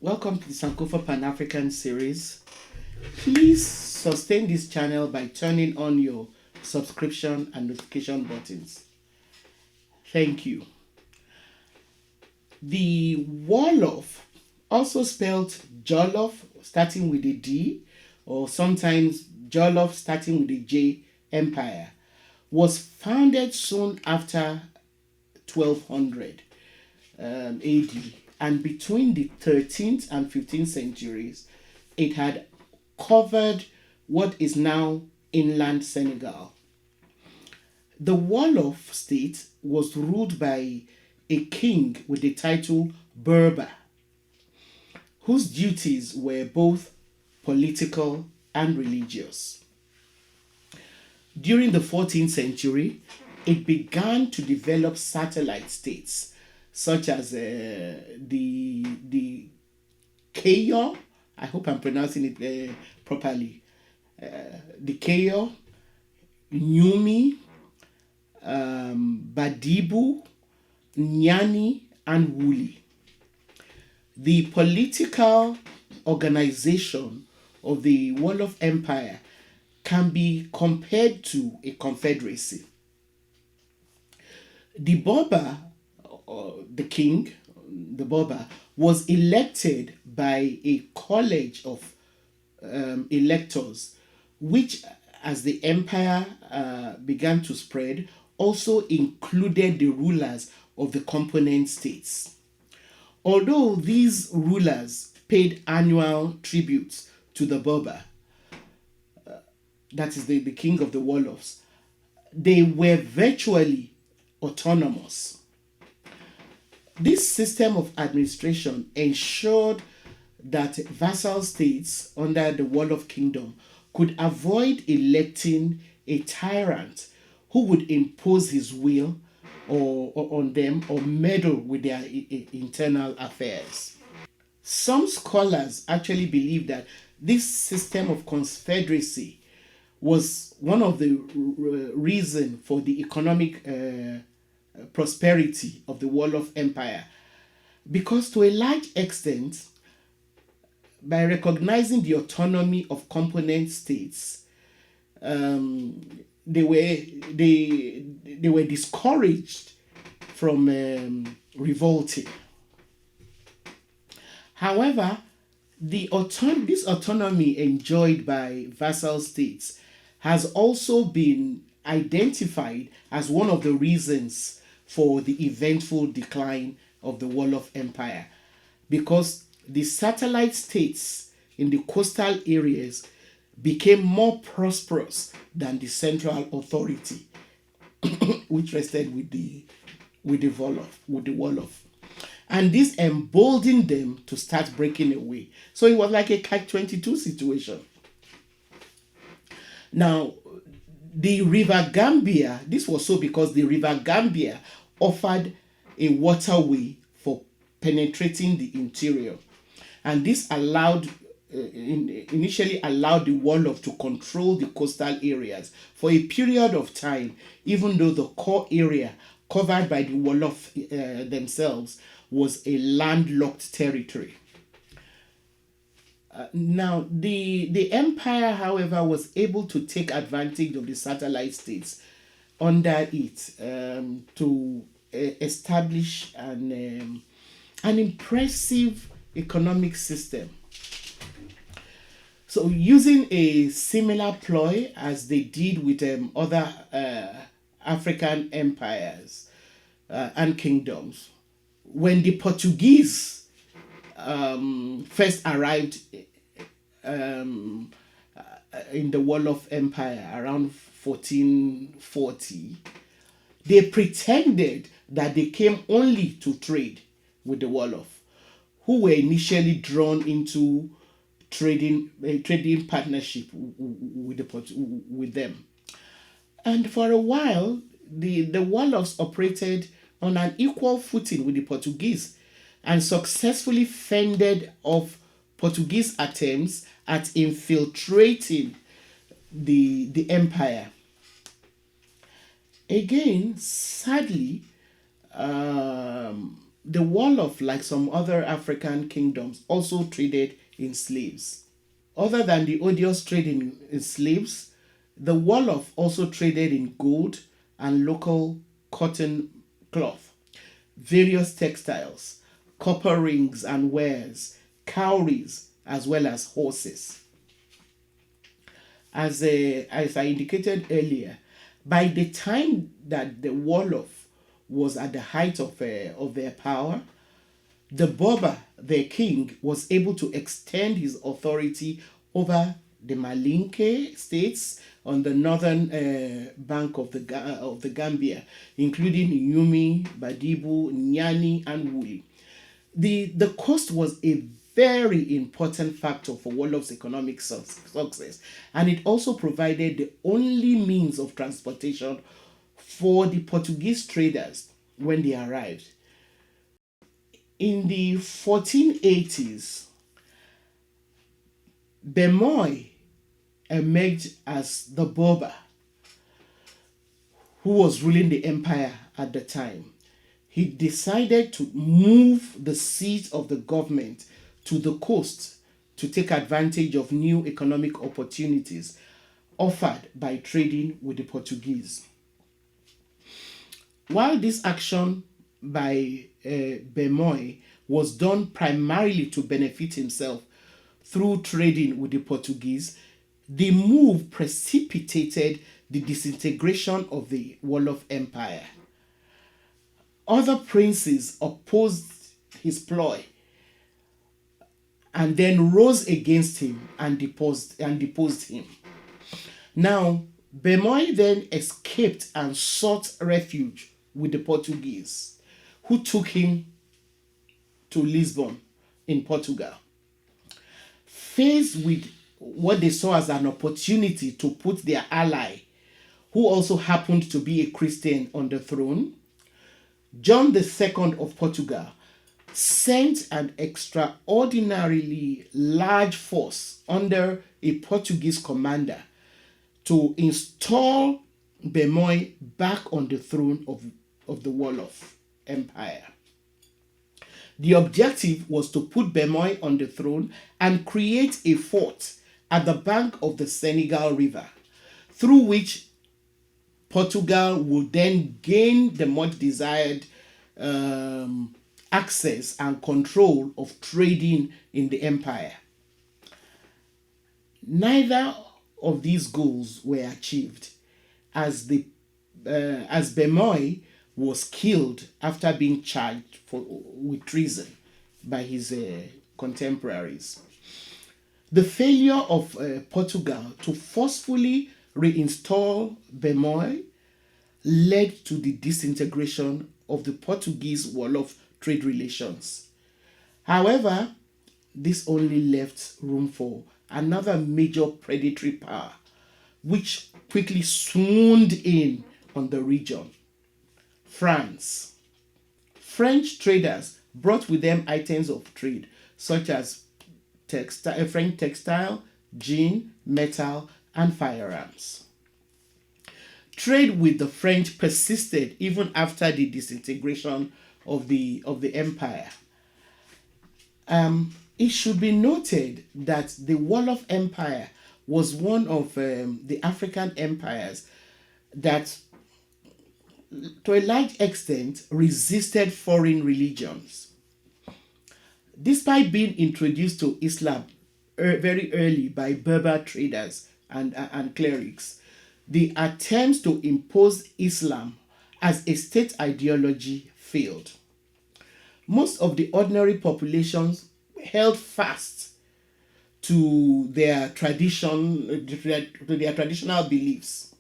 Welcome to the Sankofa Pan-African series. Please sustain this channel by turning on your subscription and notification buttons. Thank you. The Wolof, also spelled Jolof starting with a D, or sometimes Jolof starting with a J, Empire, was founded soon after 1200 AD, and between the 13th and 15th centuries, it had covered what is now inland Senegal. The Wolof state was ruled by a king with the title Berber, whose duties were both political and religious. During the 14th century, it began to develop satellite states such as the Kayo, I hope I'm pronouncing it properly, the Kayo, Nyumi, Badibu, Nyani, and Wuli. The political organization of the Wolof Empire can be compared to a confederacy. The Berber, the king, the Berber, was elected by a college of electors, which, as the empire began to spread, also included the rulers of the component states. Although these rulers paid annual tributes to the Berber, that is the king of the Wolofs, they were virtually autonomous. This system of administration ensured that vassal states under the Wolof kingdom could avoid electing a tyrant who would impose his will or on them or meddle with their internal affairs. Some scholars actually believe that this system of confederacy was one of the reasons for the economic prosperity of the Wolof Empire, because to a large extent, by recognizing the autonomy of component states, they were discouraged from revolting. However, this autonomy enjoyed by vassal states has also been identified as one of the reasons for the eventful decline of the Wolof Empire, because the satellite states in the coastal areas became more prosperous than the central authority, which rested with the Wolof. And this emboldened them to start breaking away. So it was like a catch-22 situation. Now, the River Gambia, this was so because the River Gambia offered a waterway for penetrating the interior. And this initially allowed the Wolof to control the coastal areas for a period of time, even though the core area covered by the Wolof themselves was a landlocked territory. Now, the empire, however, was able to take advantage of the satellite states under it to establish an impressive economic system. So, using a similar ploy as they did with other African empires and kingdoms, when the Portuguese first arrived in the Wolof Empire around 1440, they pretended that they came only to trade with the Wolof, who were initially drawn into trading partnership with them. And for a while, the Wolofs operated on an equal footing with the Portuguese and successfully fended off Portuguese attempts at infiltrating the empire. Again, sadly, the The Wolof, like some other African kingdoms, also traded in slaves. Other than the odious trade in slaves, the Wolof also traded in gold and local cotton cloth, various textiles, copper rings and wares, cowries, as well as horses. As I indicated earlier, by the time that the Wolof was at the height of their power, the Berber, their king, was able to extend his authority over the Malinke states on the northern bank of the Gambia, including Yumi, Badibu, Nyani, and Wuli. The coast was a very important factor for Wolof's economic success, and it also provided the only means of transportation for the Portuguese traders when they arrived. In the 1480s, Bemoy emerged as the Berber who was ruling the empire at the time. He decided to move the seat of the government to the coast to take advantage of new economic opportunities offered by trading with the Portuguese. While this action by Bemoy was done primarily to benefit himself through trading with the Portuguese, the move precipitated the disintegration of the Wolof Empire. Other princes opposed his ploy and then rose against him and deposed him. Now, Bemoy then escaped and sought refuge with the Portuguese, who took him to Lisbon in Portugal. Faced with what they saw as an opportunity to put their ally, who also happened to be a Christian, on the throne, John II of Portugal sent an extraordinarily large force under a Portuguese commander to install Bemoy back on the throne of the Wolof Empire. The objective was to put Bemoy on the throne and create a fort at the bank of the Senegal River, through which Portugal would then gain the much desired access and control of trading in the empire. Neither of these goals were achieved, as Bemoy was killed after being charged with treason by his contemporaries. The failure of Portugal to forcefully reinstall Bemoy led to the disintegration of the Portuguese-Wolof trade relations. However, this only left room for another major predatory power, which quickly swooned in on the region: France. French traders brought with them items of trade such as French textile, gin, metal, and firearms. Trade with the French persisted even after the disintegration of the empire. It should be noted that the Wolof Empire was one of the African empires that, to a large extent, resisted foreign religions. Despite being introduced to Islam very early by Berber traders and clerics, the attempts to impose Islam as a state ideology failed. Most of the ordinary populations held fast to their traditional beliefs.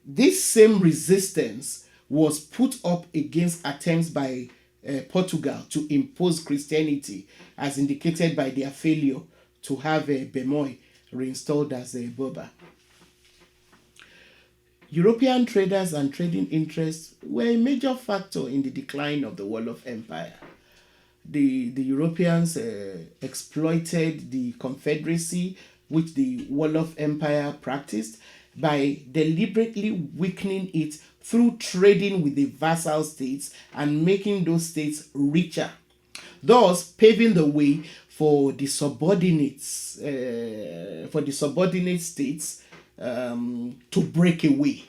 This same resistance was put up against attempts by Portugal to impose Christianity, as indicated by their failure to have Bemoy reinstalled as a Berber. European traders and trading interests were a major factor in the decline of the Wolof Empire. The Europeans exploited the Confederacy which the Wolof Empire practiced by deliberately weakening it through trading with the vassal states and making those states richer, thus paving the way for the subordinate states to break away.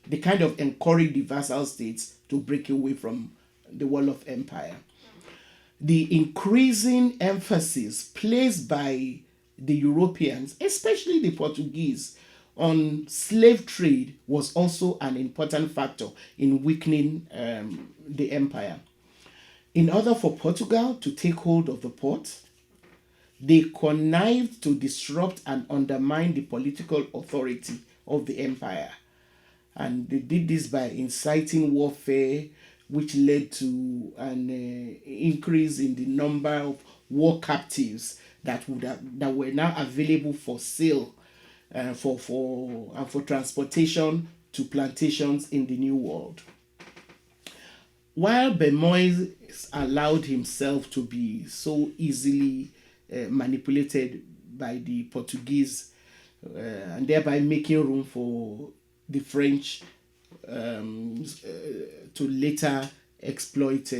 They kind of encourage the vassal states to break away from the Wolof Empire. The increasing emphasis placed by the Europeans, especially the Portuguese, on slave trade was also an important factor in weakening the empire. In order for Portugal to take hold of the port, they connived to disrupt and undermine the political authority of the empire. And they did this by inciting warfare, which led to an increase in the number of war captives that were now available for sale, for transportation to plantations in the New World. While Bemois allowed himself to be so easily manipulated by the Portuguese, and thereby making room for the French to later exploit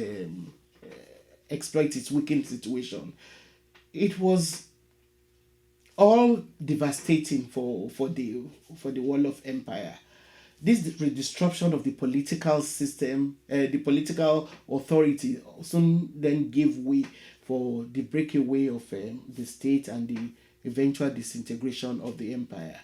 its weakened situation, it was all devastating for the Wolof Empire. This disruption of the political system, the political authority, soon then gave way for the breakaway of the state and the eventual disintegration of the empire.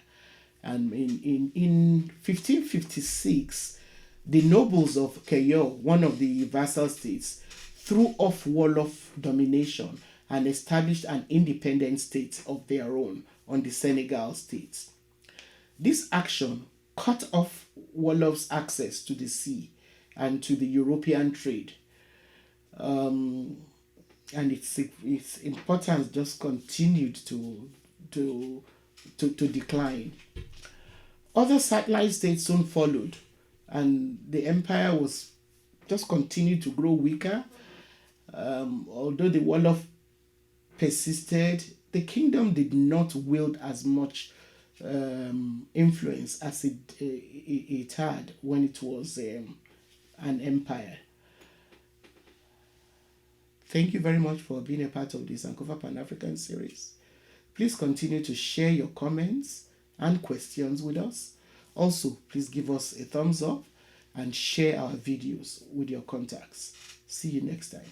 And in 1556, the nobles of Cayo, one of the vassal states, threw off Wolof domination and established an independent state of their own on the Senegal states. This action cut off Wolof's access to the sea and to the European trade. And its importance just continued to decline. Other satellite states soon followed, and the empire was just continued to grow weaker. Although the Wolof persisted, the kingdom did not wield as much influence as it had when it was an empire. Thank you very much for being a part of this Sankofa Pan-African series. Please continue to share your comments and questions with us. Also, please give us a thumbs up and share our videos with your contacts. See you next time.